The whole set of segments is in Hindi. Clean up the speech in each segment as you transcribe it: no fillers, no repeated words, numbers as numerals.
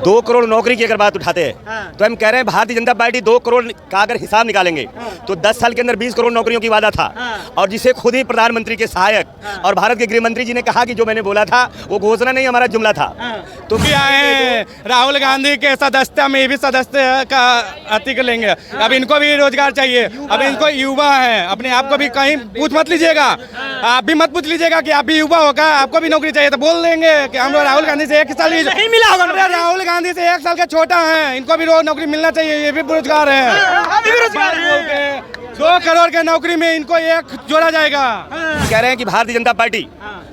2 करोड़ नौकरी की अगर बात उठाते हैं तो हम कह रहे हैं भारतीय जनता पार्टी 2 करोड़ का अगर हिसाब निकालेंगे तो 10 साल के अंदर 20 करोड़ नौकरियों की वादा था, और जिसे खुद ही प्रधानमंत्री के सहायक और भारत के गृह मंत्री जी ने कहा कि जो मैंने बोला था वो घोषणा नहीं हमारा जुमला था। तो भी आए हैं राहुल गांधी के सदस्यता में भी सदस्य का अति लेंगे। अब इनको भी रोजगार चाहिए। अब इनको युवा है, अपने आप को भी कहीं पूछ मत लीजिएगा, आप भी मत पूछ लीजिएगा कि आप भी युवा होगा, आपको भी नौकरी चाहिए तो बोल देंगे कि हम राहुल गांधी से 1 साल नहीं मिला होगा। राहुल गांधी से 1 साल के छोटा है, इनको भी रोज नौकरी मिलना चाहिए, ये भी बेरोजगार है। 2 करोड़ के नौकरी में इनको 1 जोड़ा जाएगा। कह रहे हैं कि भारतीय जनता पार्टी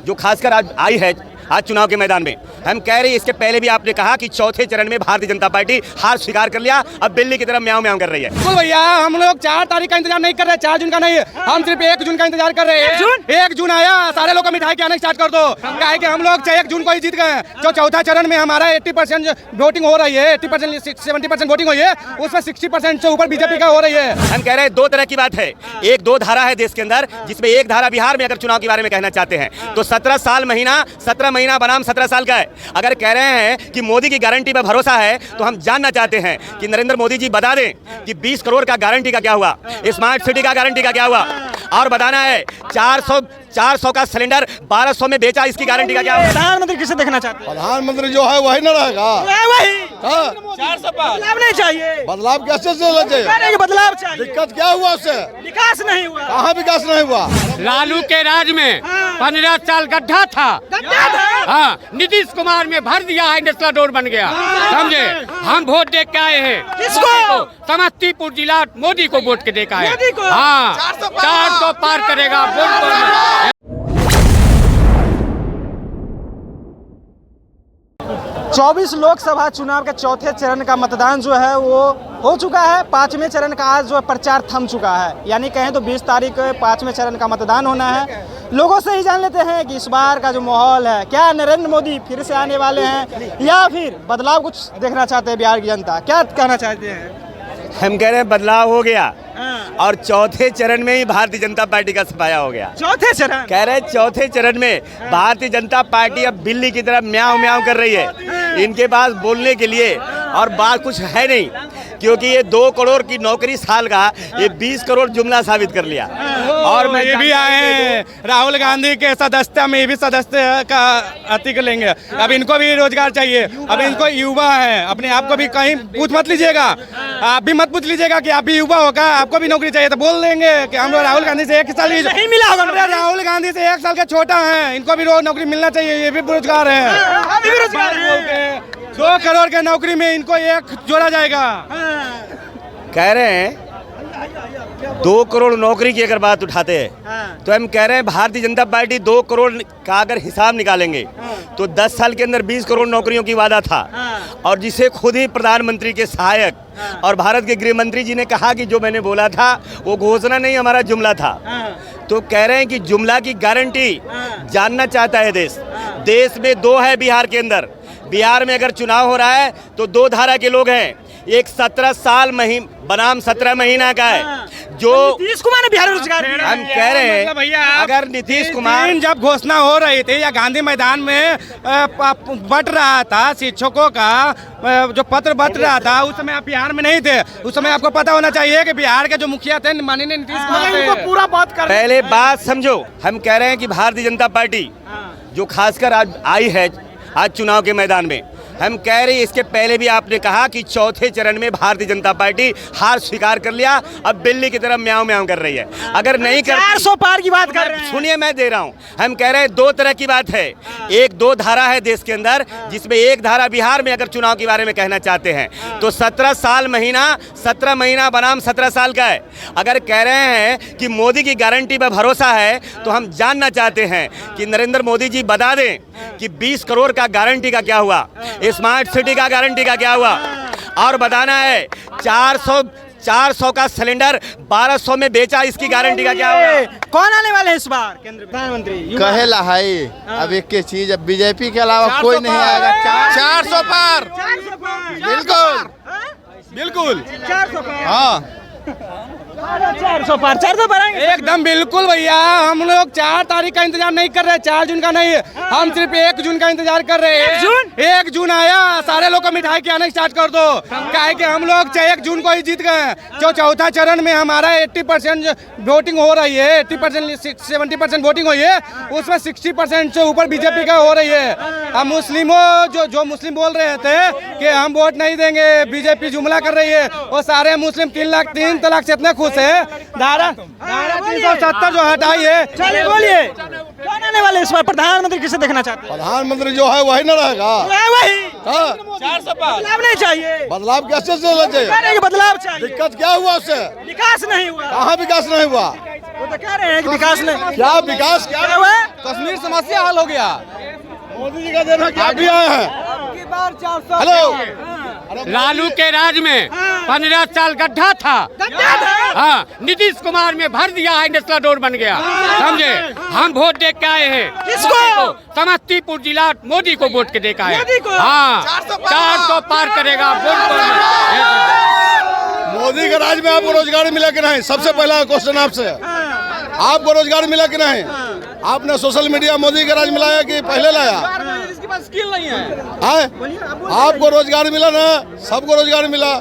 जो खासकर आज आई है आज चुनाव के मैदान में, हम कह रहे हैं इसके पहले भी आपने कहा कि चौथे चरण में भारतीय जनता पार्टी हार स्वीकार कर लिया, अब बिल्ली की तरह म्याऊं म्याऊं कर रही है। बिल्कुल भैया, हम लोग 4 तारीख का इंतजार नहीं कर रहे, 4 जून का नहीं, हम सिर्फ 1 जून का इंतजार कर रहे हैं। 1 जून आया, सारे लोग को मिठाई खिलाना स्टार्ट कर दो। क्या है कि हम लोग 1 जून को ही जीत गए। जो चौथा चरण में हमारा 80% वोटिंग हो रही है, 80% 70% वोटिंग हुई है, उसमें 60% से ऊपर बीजेपी का हो रही है। हम कह रहे हैं 2 तरह की बात है, एक 2 धारा है देश के अंदर, जिसमें एक धारा बिहार में अगर चुनाव के बारे में कहना चाहते हैं तो 17 महीना बनाम 17 साल का है। अगर कह रहे हैं कि मोदी की गारंटी पर भरोसा है तो हम जानना चाहते हैं कि नरेंद्र मोदी जी बता दें कि 20 करोड़ का गारंटी का क्या हुआ, स्मार्ट सिटी का गारंटी का क्या हुआ, और बताना है 400 का सिलेंडर 1200 में बेचा, इसकी गारंटी का क्या हुआ। प्रधानमंत्री किसे देखना चाहते हैं? प्रधानमंत्री जो है वही न रहेगा। वही 400 पार बदलाव नहीं चाहिए। बदलाव कैसे चलना चाहिए? बदलाव चाहिए। दिक्कत क्या हुआ उससे? विकास नहीं हुआ। कहाँ विकास नहीं हुआ? लालू के राज में 15 साल गड्ढा था। हाँ, नीतीश कुमार में भर दिया है, नेशनल रोड बन गया। समझे, हम वोट दे के आए हैं। किसको? समस्तीपुर जिला मोदी को वोट के देखा है। मोदी को? हाँ, 400 पार करेगा वोट। 24 लोकसभा चुनाव के चौथे चरण का मतदान जो है वो हो चुका है। 5वें चरण का आज जो है प्रचार थम चुका है, यानी कहें तो 20 तारीख को 5वें चरण का मतदान होना है। लोगों से ही जान लेते हैं कि इस बार का जो माहौल है, क्या नरेंद्र मोदी फिर से आने वाले हैं या फिर बदलाव कुछ देखना चाहते हैं बिहार की जनता, क्या कहना चाहते हैं? हम कह रहे हैं बदलाव हो गया और चौथे चरण में ही भारतीय जनता पार्टी का सफाया हो गया। चौथे चरण कह रहे हैं चौथे चरण में भारतीय जनता पार्टी अब बिल्ली की तरह म्याऊं म्याऊं कर रही है। इनके पास बोलने के लिए और बात कुछ है नहीं, क्योंकि ये 2 करोड़ की नौकरी साल का ये 20 करोड़ जुमला साबित कर लिया। और मैं ये भी आए हैं राहुल गांधी के सदस्यता में भी सदस्य का अति लेंगे। अब इनको भी रोजगार चाहिए। अब इनको युवा है, अपने आप को भी कहीं पूछ मत लीजिएगा, आप भी मत पूछ लीजिएगा कि आप भी युवा होगा, आपको भी नौकरी चाहिए तो बोल देंगे कि हम राहुल गांधी से 1 साल नहीं मिला होगा। राहुल गांधी से 1 साल के छोटा है, इनको भी रोज नौकरी मिलना चाहिए, ये भी बेरोजगार है। 2 करोड़ के नौकरी में इनको 1 जोड़ा जाएगा। कह रहे हैं 2 करोड़ नौकरी की अगर बात उठाते हैं तो हम कह रहे हैं भारतीय जनता पार्टी 2 करोड़ का अगर हिसाब निकालेंगे तो 10 साल के अंदर 20 करोड़ नौकरियों की वादा था, और जिसे खुद ही प्रधानमंत्री के सहायक और भारत के गृह मंत्री जी ने कहा कि जो मैंने बोला था वो घोषणा नहीं हमारा जुमला था। तो कह रहे हैं कि जुमला की गारंटी जानना चाहता है देश में 2 है बिहार के अंदर। बिहार में अगर चुनाव हो रहा है तो 2 धारा के लोग हैं, एक 17 बनाम 17 महीना का है जो नीतीश कुमार ने बिहार में रोजगार। हम कह रहे हैं भैया, अगर नीतीश कुमार जब घोषणा हो रही थी या गांधी मैदान में बट रहा था शिक्षकों का जो पत्र बट रहा था, उस समय आप बिहार में नहीं थे। उस समय आपको पता होना चाहिए कि बिहार के जो मुखिया थे माननीय नीतीश कुमार पूरा बात कर। पहले बात समझो, हम कह रहे हैं कि भारतीय जनता पार्टी जो खासकर आज आई है आज चुनाव के मैदान में, हम कह रहे हैं इसके पहले भी आपने कहा कि चौथे चरण में भारतीय जनता पार्टी हार स्वीकार कर लिया, अब बिल्ली की तरह म्याऊं म्याऊं कर रही है। अगर नहीं कर 400 पार की बात कर रहे हैं। सुनिए, मैं दे रहा हूं। हम कह रहे हैं 2 तरह की बात है, एक 2 धारा है देश के अंदर, जिसमें एक धारा बिहार में अगर चुनाव के बारे में कहना चाहते हैं तो 17 महीना बनाम 17 साल का है। अगर कह रहे हैं कि मोदी की गारंटी पर भरोसा है तो हम जानना चाहते हैं कि नरेंद्र मोदी जी बता दें कि 20 करोड़ का गारंटी का क्या हुआ, स्मार्ट सिटी का गारंटी का क्या हुआ, और बताना है 400 का सिलेंडर 1200 में बेचा, इसकी गारंटी का क्या हुआ। कौन आने वाले हैं इस बार केंद्र प्रधानमंत्री? कहेला है अब एक के चीज, अब बीजेपी के अलावा कोई नहीं आएगा। 400 पार, 400 पार बिल्कुल बिल्कुल 400 पार। हाँ। 400 पार 400 पार आएंगे एकदम बिल्कुल भैया। हम लोग 4 तारीख का इंतजार नहीं कर रहे, 4 जून का नहीं, हम सिर्फ 1 जून का इंतजार कर रहे हैं। 1 जून आया, सारे लोग को मिठाई खिलाना स्टार्ट कर दो, काहे कि हम लोग 1 जून को ही जीत गए। जो चौथा चरण में हमारा 80% वोटिंग हो रही है, 80% 70% वोटिंग हुई है, उसमें 60% से ऊपर बीजेपी का हो रही है। अब मुस्लिमों जो मुस्लिम बोल रहे थे कि हम वोट नहीं देंगे, बीजेपी जुमला कर रही है, वो सारे मुस्लिम 3 तलाक से इतने खुश है। धारा 370 जो हटाई है। चलिए बोलिए कौन आने वाले इस बार प्रधानमंत्री किसे देखना चाहते हैं? प्रधानमंत्री जो है वही न रहेगा। वही हाँ। 400 पार बदलाव नहीं चाहिए। बदलाव कैसे चलना चाहिए? कह रहे हैं कि बदलाव चाहिए। दिक्कत क्या हुआ उससे? विकास नहीं हुआ। कहाँ विकास नहीं हुआ? वो तो कह रहे हैं कि विकास नहीं। क्या विकास क्या हुआ? कश्मीर समस्या हल हो गया। मोदी जी का देना क्या भी आए हैं? हेलो, लालू के राज में 15 साल गड्ढा था। हाँ, नीतीश कुमार में भर दिया है, नेशनल डोर बन गया, समझे। हम वोट दे के आए हैं। किसको? समस्तीपुर जिला मोदी को वोट के दे के आए मोदी को? हाँ, 400 पार करेगा वोट। मोदी के राज में आपको रोजगार मिला कि नहीं? सबसे पहला क्वेश्चन आपसे, आपको रोजगार मिला कि नहीं? आपने सोशल मीडिया मोदी के राज में लाया कि पहले लाया? इसके पास स्किल नहीं है। आपको रोजगार मिला ना? सबको रोजगार मिला।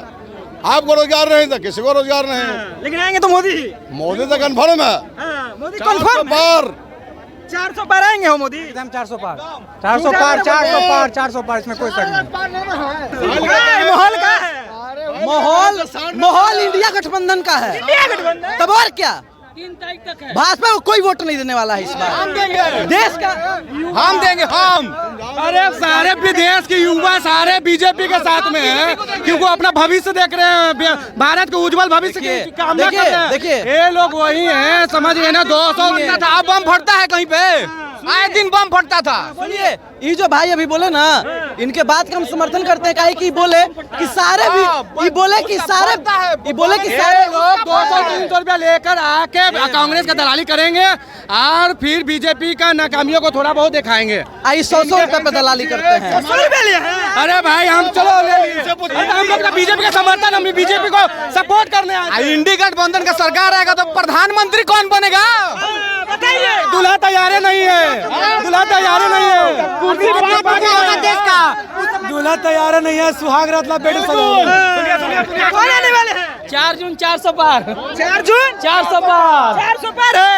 आपको रोजगार नहीं था, किसी को रोजगार नहीं। लेकिन आएंगे तो मोदी ही। मोदी तो कन्फर्म है। मोदी 400 कन्फर्म पार। 400 पार आएंगे हो मोदी। एकदम 400 पार 400 पार 400 पार 400 पार, इसमें कोई शक नहीं। माहौल का है। माहौल इंडिया गठबंधन का है। इंडिया गठबंधन। तब और क्या, 3 तारीख तक है। भाजपा को कोई वोट नहीं देने वाला है इस बार। हम देंगे, देश का हम देंगे हम। अरे सारे विदेश के युवा सारे बीजेपी के साथ में हैं, क्योंकि वो अपना भविष्य देख रहे हैं, भारत के उज्जवल भविष्य की कामना कर रहे हैं। देखिए। ये लोग वही हैं, समझिए ना। 200 था, अब बम फटता है कहीं पे, आए दिन बम फटता था। सुनिए, ये जो भाई अभी बोले ना, इनके बात का हम समर्थन करते हैं। काहे कि बोले कि सारे भी ये बोले कि सारे लोग 200-300 रुपया लेकर आके कांग्रेस का दलाली करेंगे और फिर बीजेपी का नाकामियों को थोड़ा बहुत दिखाएंगे। 100 रुपए पे दलाली करते हैं। 100 रुपए लिए हैं। अरे भाई हम चलो ले लिए, हम लोग का बीजेपी का समर्थन, हम बीजेपी को सपोर्ट करने आए। इंडी गठबंधन का सरकार आएगा तो प्रधानमंत्री कौन बनेगा? बताइए। दूल्हा तैयार नहीं है, दूल्हा तैयार नहीं है, देश का दूल्हा तैयार नहीं है, सुहाग रात बेटी कौन आने वाले हैं? 4 जून 400 पार 4 जून 400 पार 400 पार है।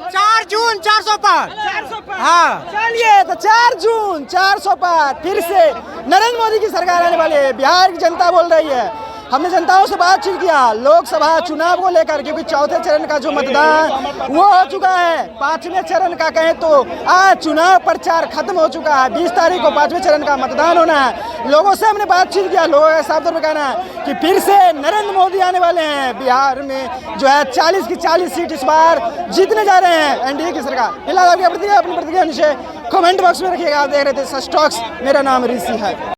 4 जून 400 पार 400 पार। हाँ चलिए, तो 4 जून 400 पार फिर से नरेंद्र मोदी की सरकार आने वाली है। बिहार की जनता बोल रही है। हमने जनताओं से बातचीत किया लोकसभा चुनाव को लेकर, क्योंकि चौथे चरण का जो मतदान वो हो चुका है। 5वें चरण का कहें तो आज चुनाव प्रचार खत्म हो चुका है। 20 तारीख को 5वें चरण का मतदान होना है। लोगों से हमने बातचीत किया, लोगों का साफ तौर पर कहना है कि फिर से नरेंद्र मोदी आने वाले हैं। बिहार में जो है 40 की 40 सीट इस बार जीतने जा रहे हैं एनडीए की सरकार। फिलहाल आपकी प्रतिक्रिया अपनी प्रतिक्रिया नीचे कमेंट बॉक्स में रखिएगा। आप देख रहे थे सच टॉक्स, मेरा नाम ऋषि है।